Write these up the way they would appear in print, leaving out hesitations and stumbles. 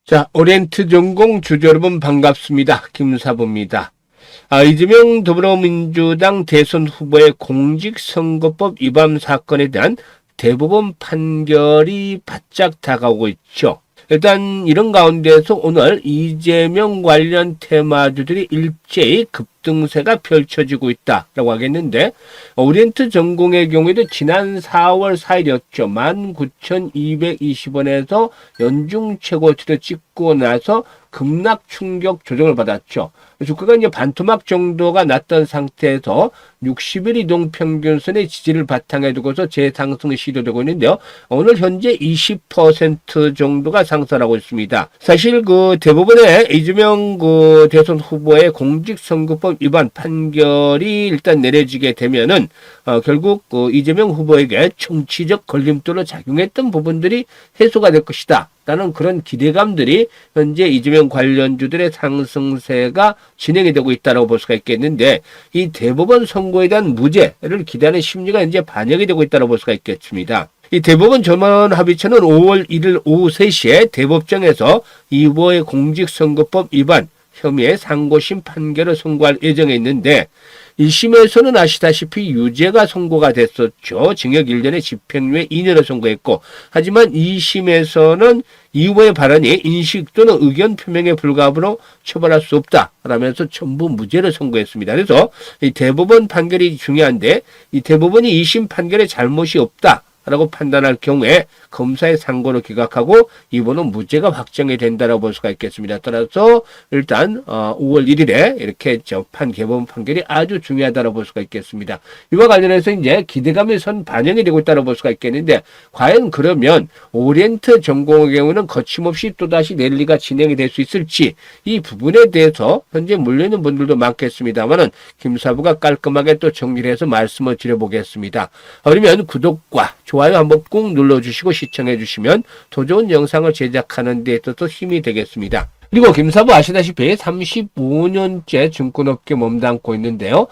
자, 오리엔트 전공 주주 여러분 반갑습니다. 김사부입니다. 이재명 더불어민주당 대선 후보의 공직선거법 위반 사건에 대한 대법원 판결이 바짝 다가오고 있죠. 일단 이런 가운데서 오늘 이재명 관련 테마주들이 일제히 급등세가 펼쳐지고 있다라고 하겠는데, 오리엔트 전공의 경우에도 지난 4월 4일이었죠. 19,220원에서 연중 최고치를 찍고 나서 급락 충격 조정을 받았죠. 주가가 이제 반토막 정도가 났던 상태에서 60일 이동 평균선의 지지를 바탕에 두고서 재상승이 시도되고 있는데요. 오늘 현재 20% 정도가 상승하고 있습니다. 사실 대부분의 이재명 대선 후보의 공직선거법 위반 판결이 일단 내려지게 되면은 결국 이재명 후보에게 정치적 걸림돌로 작용했던 부분들이 해소가 될 것이다 라는 그런 기대감들이 현재 이재명 관련주들의 상승세가 진행이 되고 있다고 볼 수가 있겠는데, 이 대법원 선고에 대한 무죄를 기대하는 심리가 이제 반영이 되고 있다고 볼 수가 있겠습니다. 이 대법원 전원합의체는 5월 1일 오후 3시에 대법정에서 이 후보의 공직선거법 위반 혐의의 상고심 판결을 선고할 예정에 있는데, 1심에서는 아시다시피 유죄가 선고가 됐었죠. 징역 1년에 집행유예 2년을 선고했고, 하지만 2심에서는 이 후보의 발언이 인식 또는 의견 표명에 불과하므로 처벌할 수 없다라면서 전부 무죄를 선고했습니다. 그래서 이 대법원 판결이 중요한데, 이 대법원이 2심 판결에 잘못이 없다 라고 판단할 경우에 검사의 상고를 기각하고 이번은 무죄가 확정이 된다고 볼 수가 있겠습니다. 따라서 일단 5월 1일에 이렇게 접한 대법원 판결이 아주 중요하다고 볼 수가 있겠습니다. 이와 관련해서 이제 기대감이 반영이 되고 있다고 볼 수가 있겠는데, 과연 그러면 오리엔트 전공의 경우는 거침없이 또다시 랠리가 진행이 될 수 있을지, 이 부분에 대해서 현재 물려있는 분들도 많겠습니다만은 김사부가 깔끔하게 또 정리를 해서 말씀을 드려보겠습니다. 그러면 구독과 좋아요 한번 꾹 눌러주시고 시청해 주시면 더 좋은 영상을 제작하는 데 있어서 힘이 되겠습니다. 그리고 김사부 아시다시피 35년째 증권업계 몸담고 있는데요.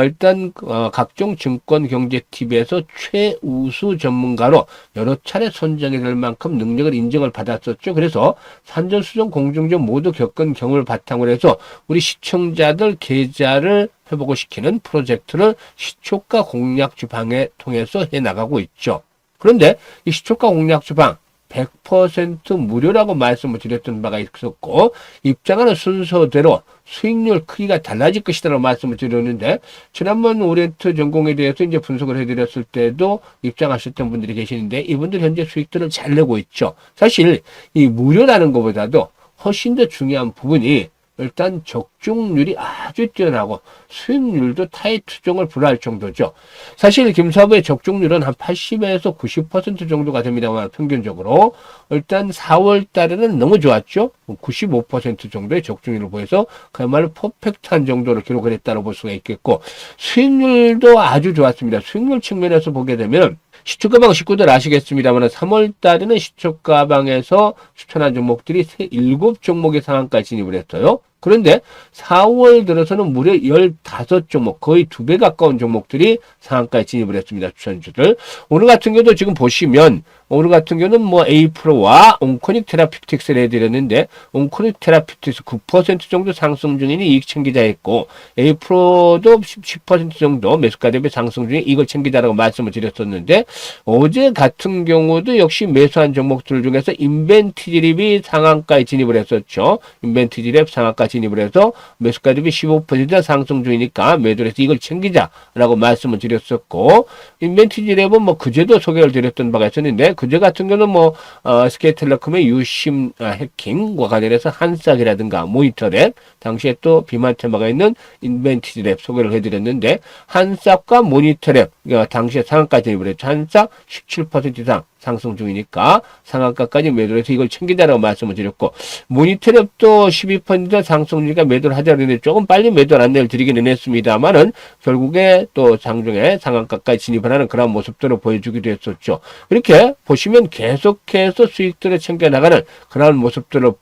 일단 각종 증권경제TV에서 최우수 전문가로 여러 차례 선정이 될 만큼 능력을 인정을 받았었죠. 그래서 산전수전 공중전 모두 겪은 경험을 바탕으로 해서 우리 시청자들 계좌를 회복을 시키는 프로젝트를 시초가 공략 주방에 통해서 해나가고 있죠. 그런데 이 시초가 공략 주방 100% 무료라고 말씀을 드렸던 바가 있었고, 입장하는 순서대로 수익률 크기가 달라질 것이라고 말씀을 드렸는데, 지난번 오리엔트 전공에 대해서 이제 분석을 해드렸을 때도 입장하셨던 분들이 계시는데, 이분들 현재 수익들을 잘 내고 있죠. 사실 이 무료라는 것보다도 훨씬 더 중요한 부분이 일단 적중률이 아주 뛰어나고 수익률도 타이 투정을 불허할 정도죠. 사실 김사부의 적중률은 한 80에서 90% 정도가 됩니다만, 평균적으로 일단 4월 달에는 너무 좋았죠. 95% 정도의 적중률을 보여서 그야말로 퍼펙트한 정도로 기록을 했다고 볼 수가 있겠고, 수익률도 아주 좋았습니다. 수익률 측면에서 보게 되면 시초가방 식구들 아시겠습니다만 3월 달에는 시초가방에서 추천한 종목들이 7종목의 상한가에 진입을 했어요. 그런데 4월 들어서는 무려 15종목, 거의 2배 가까운 종목들이 상한가에 진입을 했습니다. 추천주들. 오늘 같은 경우도 지금 보시면, 오늘 같은 경우는 에이프로와 온코닉 테라피틱스를 해드렸는데, 온코닉 테라피틱스 9% 정도 상승 중이니 이익 챙기자 했고, 에이프로도 10% 정도 매수가 대비 상승 중에 이걸 챙기자라고 말씀을 드렸었는데, 어제 같은 경우도 역시 매수한 종목들 중에서 인벤티지랩이 상한가에 진입을 했었죠. 인벤티지랩 상한가 진입을 해서 매수가 대비 15% 상승 중이니까 매도를 해서 이걸 챙기자라고 말씀을 드렸었고, 인벤티지랩은 그제도 소개를 드렸던 바가 있었는데, 그제 같은 경우는 SK텔레콤의 유심 해킹과 관련해서 한싹이라든가 모니터랩, 당시에 또 비만 테마가 있는 인벤티지랩 소개를 해드렸는데, 한싹과 모니터랩 당시에 상한가 진입을 했죠. 한싹 17% 이상 상승 중이니까 상한가까지 매도를 해서 이걸 챙기자라고 말씀을 드렸고, 모니터랩도 12% 상승 중이니까 매도를 하자고 했는데 조금 빨리 매도 안내를 드리기는 했습니다만은 결국에 또 장중에 상한가까지 진입을 하는 그런 모습들을 보여주기도 했었죠. 이렇게 보시면 계속해서 수익들을 챙겨나가는 그런 모습들을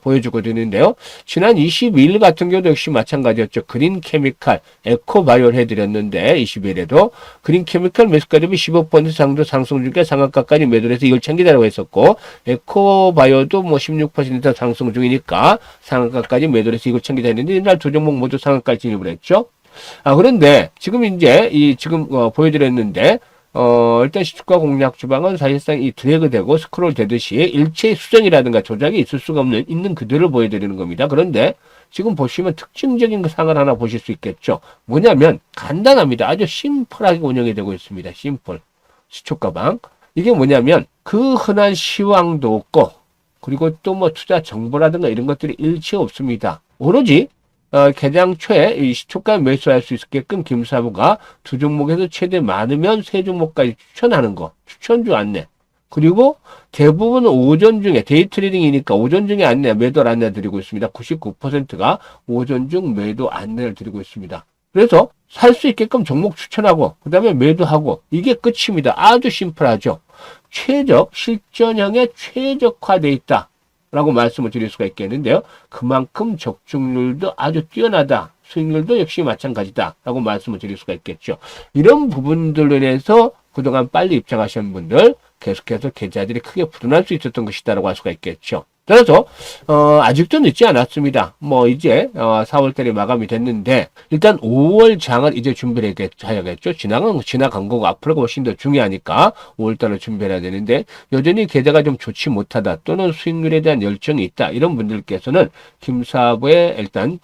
보여주고 있는데요. 지난 22일 같은 경우도 역시 마찬가지였죠. 그린케미칼, 에코바이오를 해드렸는데 22일에도 그린케미칼 매수가 대비 15% 정도 상승 중에 상한가 상한가까지 매도를 해서 이걸 챙기자고 했었고, 에코바이오도 뭐 16% 상승 중이니까 상한가까지 매도를 해서 이걸 챙기자 했는데, 이날 두 종목 모두 상한가에 진입을 했죠. 그런데 지금 이제 지금 보여드렸는데, 일단 시초가 공략 주방은 사실상 이 드래그 되고 스크롤 되듯이 일체의 수정이라든가 조작이 있을 수가 없는, 있는 그대로 보여드리는 겁니다. 그런데 지금 보시면 특징적인 상을 하나 보실 수 있겠죠. 뭐냐면 간단합니다. 아주 심플하게 운영이 되고 있습니다. 심플. 시초가방. 이게 뭐냐면 그 흔한 시황도 없고, 그리고 또 뭐 투자 정보라든가 이런 것들이 일체 없습니다. 오로지 개장 초에 이 시초가 매수할 수 있게끔 김사부가 두 종목에서 최대 많으면 세 종목까지 추천하는 거, 추천주 안내. 그리고 대부분 오전 중에, 데이 트레이딩이니까 오전 중에 안내, 매도 안내 드리고 있습니다. 99%가 오전 중 매도 안내를 드리고 있습니다. 그래서 살 수 있게끔 종목 추천하고, 그 다음에 매도하고, 이게 끝입니다. 아주 심플하죠. 최적, 실전형에 최적화되어 있다. 라고 말씀을 드릴 수가 있겠는데요. 그만큼 적중률도 아주 뛰어나다. 수익률도 역시 마찬가지다. 라고 말씀을 드릴 수가 있겠죠. 이런 부분들로 인해서 그동안 빨리 입장하신 분들 계속해서 계좌들이 크게 불어날 수 있었던 것이다. 라고 할 수가 있겠죠. 따라서 아직도 늦지 않았습니다. 뭐 이제 4월달이 마감이 됐는데 일단 5월 장을 이제 준비를 해야겠죠. 지나간 거고 앞으로가 훨씬 더 중요하니까 5월달을 준비해야 되는데 여전히 계좌가 좀 좋지 못하다 또는 수익률에 대한 열정이 있다 이런 분들께서는 김사부에 일단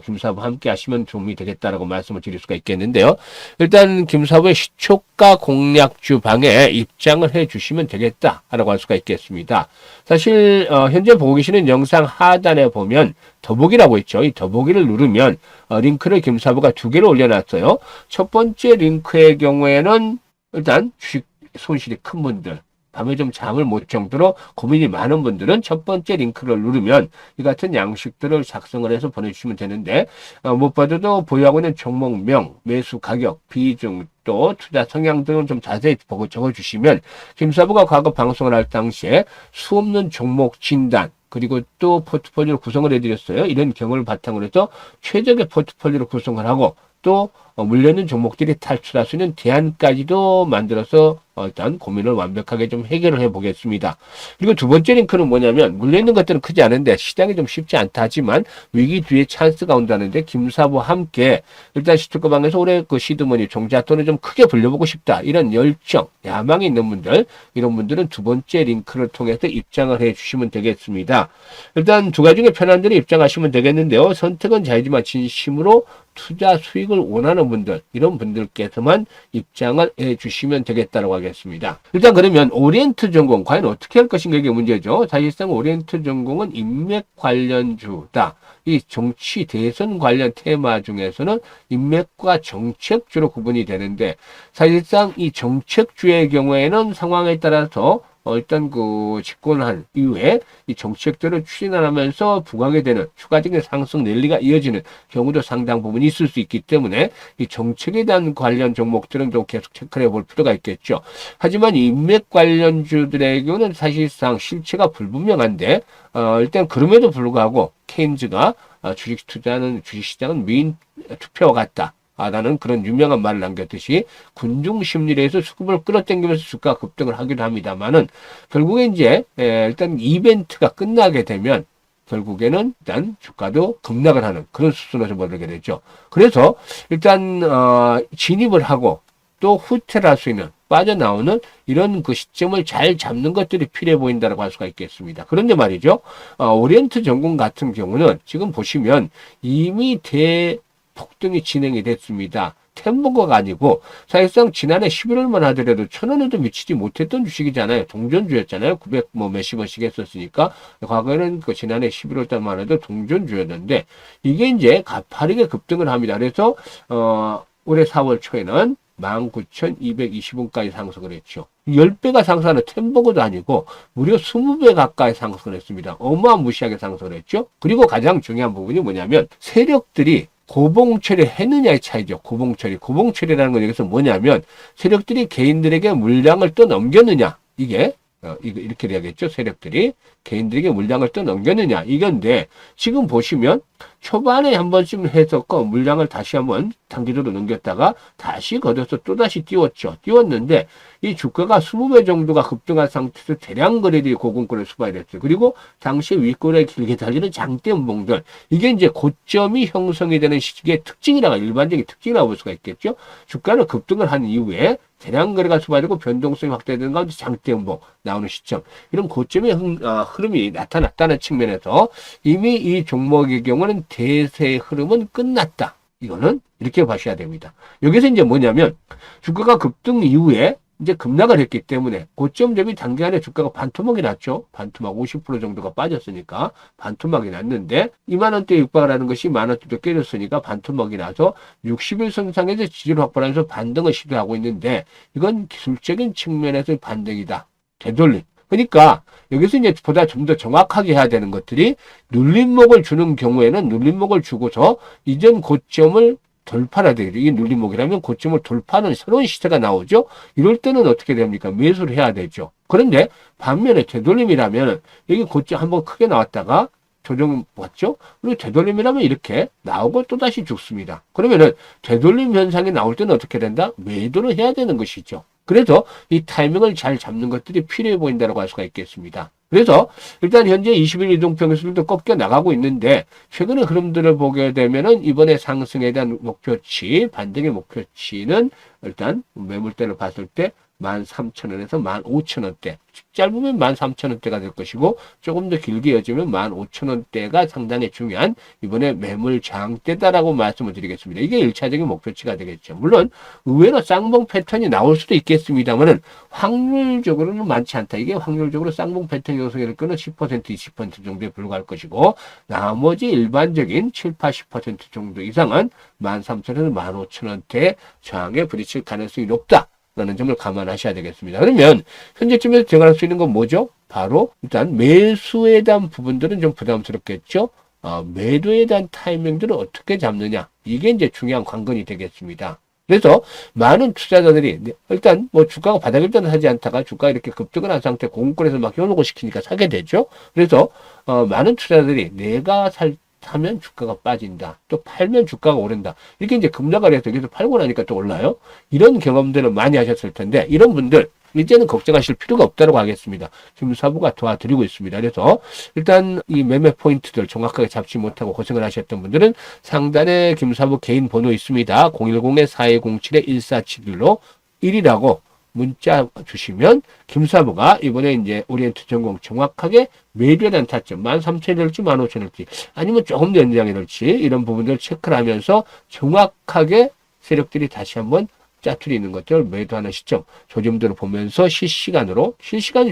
김사부 함께 하시면 도움이 되겠다라고 말씀을 드릴 수가 있겠는데요. 일단 김사부의 시초가 공략주 방에 입장을 해 주시면 되겠다라고 할 수가 있겠습니다. 사실 현재 보고 계시는 영상 하단에 보면 더보기라고 있죠. 이 더보기를 누르면 링크를 김사부가 두 개를 올려놨어요. 첫 번째 링크의 경우에는 일단 주식 손실이 큰 분들, 밤에 좀 잠을 못 정도로 고민이 많은 분들은 첫 번째 링크를 누르면 이 같은 양식들을 작성을 해서 보내주시면 되는데 못 받아도 보유하고 있는 종목명, 매수 가격, 비중, 또 투자 성향 등을 좀 자세히 보고 적어주시면 김사부가 과거 방송을 할 당시에 수없는 종목 진단 그리고 또 포트폴리오 구성을 해드렸어요. 이런 경험을 바탕으로 해서 최적의 포트폴리오를 구성을 하고 또 물려있는 종목들이 탈출할 수 있는 대안까지도 만들어서 일단 고민을 완벽하게 좀 해결을 해보겠습니다. 그리고 두 번째 링크는 뭐냐면 물려있는 것들은 크지 않은데 시장이 좀 쉽지 않다 하지만 위기 뒤에 찬스가 온다는데 김사부와 함께 일단 시초가방에서 올해 그 시드머니 종잣돈을 좀 크게 불려보고 싶다 이런 열정, 야망이 있는 분들 이런 분들은 두 번째 링크를 통해서 입장을 해주시면 되겠습니다. 일단 두 가지 중에 편한 대로 입장하시면 되겠는데요. 선택은 자유지만 진심으로 투자 수익을 원하는 분들 이런 분들께서만 입장을 해주시면 되겠다고 하겠습니다. 일단 그러면 오리엔트 전공 과연 어떻게 할 것인가 이게 문제죠. 사실상 오리엔트 전공은 인맥 관련주다. 이 정치 대선 관련 테마 중에서는 인맥과 정책주로 구분이 되는데 사실상 이 정책주의 경우에는 상황에 따라서 일단 집권한 이후에 이 정책들을 추진하면서 부각이 되는 추가적인 상승 랠리가 이어지는 경우도 상당 부분 있을 수 있기 때문에 이 정책에 대한 관련 종목들은 좀 계속 체크를 해볼 필요가 있겠죠. 하지만 인맥 관련주들의 경우는 사실상 실체가 불분명한데 일단 그럼에도 불구하고 케인즈가 주식시장은 미인 투표와 같다. 라는 그런 유명한 말을 남겼듯이 군중 심리에서 수급을 끌어당기면서 주가가 급등을 하기도 합니다만은 결국에 이제 일단 이벤트가 끝나게 되면 결국에는 일단 주가도 급락을 하는 그런 수순에서 머물게 되죠. 그래서 일단 진입을 하고 또 후퇴를 할 수 있는 빠져나오는 이런 그 시점을 잘 잡는 것들이 필요해 보인다고 할 수가 있겠습니다. 그런데 말이죠. 오리엔트 전공 같은 경우는 지금 보시면 이미 폭등이 진행이 됐습니다. 템버거가 아니고 사실상 지난해 11월만 하더라도 1,000원에도 미치지 못했던 주식이잖아요. 동전주였잖아요. 900 몇십 원씩 했었으니까 과거에는 지난해 11월 달만 해도 동전주였는데 이게 이제 가파르게 급등을 합니다. 그래서 올해 4월 초에는 19,220원까지 상승을 했죠. 10배가 상승하는 템버거도 아니고 무려 20배 가까이 상승을 했습니다. 어마무시하게 상승을 했죠. 그리고 가장 중요한 부분이 뭐냐면 세력들이 고봉처리 했느냐의 차이죠. 고봉처리라는 건 여기서 뭐냐면 세력들이 개인들에게 물량을 또 넘겼느냐. 이게 이렇게 돼야겠죠. 세력들이 개인들에게 물량을 또 넘겼느냐 이건데, 지금 보시면 초반에 한 번쯤 했었고 물량을 다시 한번 단기적으로 넘겼다가 다시 걷어서 또다시 띄웠죠. 띄웠는데 이 주가가 20배 정도가 급등한 상태에서 대량 거래들이 고공권을 수반했어요. 그리고 당시 윗골에 길게 달리는 장대 음봉들, 이게 이제 고점이 형성이 되는 시기의 특징이라고, 일반적인 특징이라고 볼 수가 있겠죠. 주가는 급등을 한 이후에 대량 거래가 수반되고 변동성이 확대되는 가운데 장대 음봉 나오는 시점, 이런 고점의 흐름이 나타났다는 측면에서 이미 이 종목의 경우는 대세의 흐름은 끝났다. 이거는 이렇게 보셔야 됩니다. 여기서 이제 뭐냐면, 주가가 급등 이후에 이제 급락을 했기 때문에 고점 대비 단기간에 주가가 반토막이 났죠. 반토막 50% 정도가 빠졌으니까 반토막이 났는데 2만 원대에 육박을 하는 것이 만 원대도 깨졌으니까 반토막이 나서 60일선 상에서 지지를 확보하면서 반등을 시도하고 있는데, 이건 기술적인 측면에서의 반등이다. 되돌림. 그러니까 여기서 이제 보다 좀 더 정확하게 해야 되는 것들이, 눌림목을 주는 경우에는 눌림목을 주고서 이전 고점을 돌파해야 되겠죠. 이 눌림목이라면 고점을 돌파하는 새로운 시세가 나오죠. 이럴 때는 어떻게 됩니까? 매수를 해야 되죠. 그런데 반면에 되돌림이라면 여기 고점 한번 크게 나왔다가 조정 왔죠. 그리고 되돌림이라면 이렇게 나오고 또다시 죽습니다. 그러면은 되돌림 현상이 나올 때는 어떻게 된다? 매도를 해야 되는 것이죠. 그래서 이 타이밍을 잘 잡는 것들이 필요해 보인다고 할 수가 있겠습니다. 그래서 일단 현재 20일 이동평균선도 꺾여 나가고 있는데, 최근의 흐름들을 보게 되면은 이번에 상승에 대한 목표치, 반등의 목표치는 일단 매물대를 봤을 때 13,000원에서 15,000원대, 짧으면 13,000원대가 될 것이고 조금 더 길게 이어지면 15,000원대가 상당히 중요한 이번에 매물 저항대다라고 말씀을 드리겠습니다. 이게 1차적인 목표치가 되겠죠. 물론 의외로 쌍봉 패턴이 나올 수도 있겠습니다만은 확률적으로는 많지 않다. 이게 확률적으로 쌍봉 패턴 형성될 거는 10%, 20% 정도에 불과할 것이고, 나머지 일반적인 7, 80% 정도 이상은 13,000원에서 15,000원대 저항에 부딪힐 가능성이 높다 라는 점을 감안하셔야 되겠습니다. 그러면 현재쯤에서 제가 할 수 있는 건 뭐죠? 바로 일단 매수에 대한 부분들은 좀 부담스럽겠죠. 매도에 대한 타이밍들을 어떻게 잡느냐, 이게 이제 중요한 관건이 되겠습니다. 그래서 많은 투자자들이 일단 뭐 주가가 바닥일 때는 하지 않다가 주가가 이렇게 급등을 한 상태 공급권에서 막 현혹을 시키니까 사게 되죠. 그래서 많은 투자자들이 내가 사면 주가가 빠진다, 또 팔면 주가가 오른다, 이렇게 이제 급락을 해서 여기서 팔고 나니까 또 올라요. 이런 경험들을 많이 하셨을 텐데, 이런 분들 이제는 걱정하실 필요가 없다고 하겠습니다. 김사부가 도와드리고 있습니다. 그래서 일단 이 매매 포인트들 정확하게 잡지 못하고 고생을 하셨던 분들은 상단에 김사부 개인 번호 있습니다. 010-4207-1471로 1이라고 문자 주시면 김사부가 이번에 이제 오리엔트 전공 정확하게 매도에 대한 타점 13,000이 될지 15,000이 될지 아니면 조금 더 연장이 될지 이런 부분들을 체크를 하면서 정확하게 세력들이 다시 한번 짜투리 있는 것들을 매도하는 시점, 조짐들을 보면서 실시간이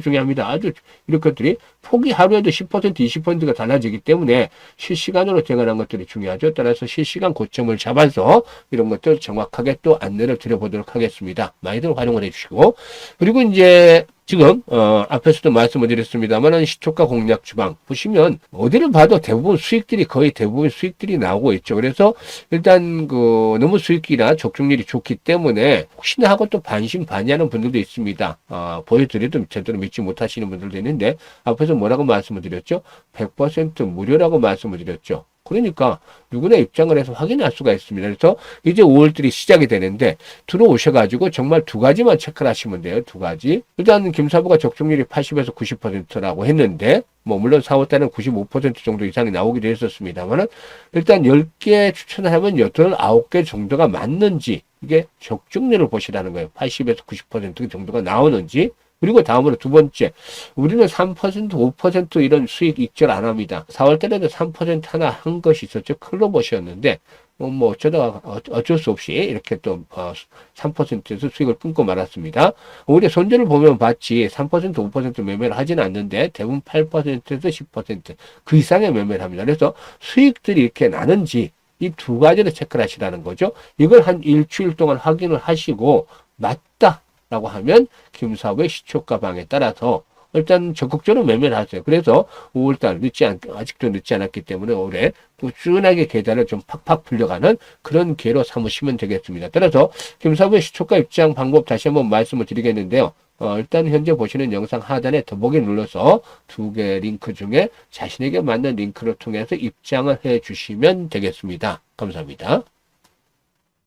중요합니다. 아주 이런 것들이 폭이 하루에도 10%, 20%가 달라지기 때문에 실시간으로 대응하는 것들이 중요하죠. 따라서 실시간 고점을 잡아서 이런 것들 정확하게 또 안내를 드려보도록 하겠습니다. 많이들 활용을 해주시고, 그리고 이제 지금 앞에서도 말씀을 드렸습니다만 시초가 공략 주방 보시면 어디를 봐도 대부분 수익들이 거의 대부분 수익들이 나오고 있죠. 그래서 일단 너무 수익이나 적중률이 좋기 때문에 혹시나 하고 또 반신반의하는 분들도 있습니다. 보여드려도 제대로 믿지 못하시는 분들도 있는데, 앞에서 뭐라고 말씀을 드렸죠? 100% 무료라고 말씀을 드렸죠. 그러니까 누구나 입장을 해서 확인할 수가 있습니다. 그래서 이제 5월들이 시작이 되는데 들어오셔가지고 정말 두 가지만 체크를 하시면 돼요. 두 가지. 일단 김사부가 적중률이 80에서 90%라고 했는데, 뭐 물론 4월달은 95% 정도 이상이 나오기도 했었습니다만, 일단 10개 추천을 하면 8, 9개 정도가 맞는지, 이게 적중률을 보시라는 거예요. 80에서 90% 정도가 나오는지. 그리고 다음으로 두 번째, 우리는 3%, 5% 이런 수익 익절 안 합니다. 4월 달에도 3% 하나 한 것이 있었죠. 클로버시였는데, 뭐 어쩌다가 어쩔 수 없이 이렇게 또 3%에서 수익을 끊고 말았습니다. 우리 손절을 보면 봤지 3%, 5% 매매를 하지는 않는데 대부분 8%에서 10% 그 이상의 매매를 합니다. 그래서 수익들이 이렇게 나는지 이 두 가지를 체크를 하시라는 거죠. 이걸 한 일주일 동안 확인을 하시고 맞다 라고 하면 김사부의 시초가 방에 따라서 일단 적극적으로 매매를 하세요. 그래서 5월달 아직도 늦지 않았기 때문에 올해 꾸준하게 계단을 좀 팍팍 불려가는 그런 기회로 삼으시면 되겠습니다. 따라서 김사부의 시초가 입장 방법 다시 한번 말씀을 드리겠는데요. 일단 현재 보시는 영상 하단에 더보기 눌러서 두 개 링크 중에 자신에게 맞는 링크를 통해서 입장을 해 주시면 되겠습니다. 감사합니다.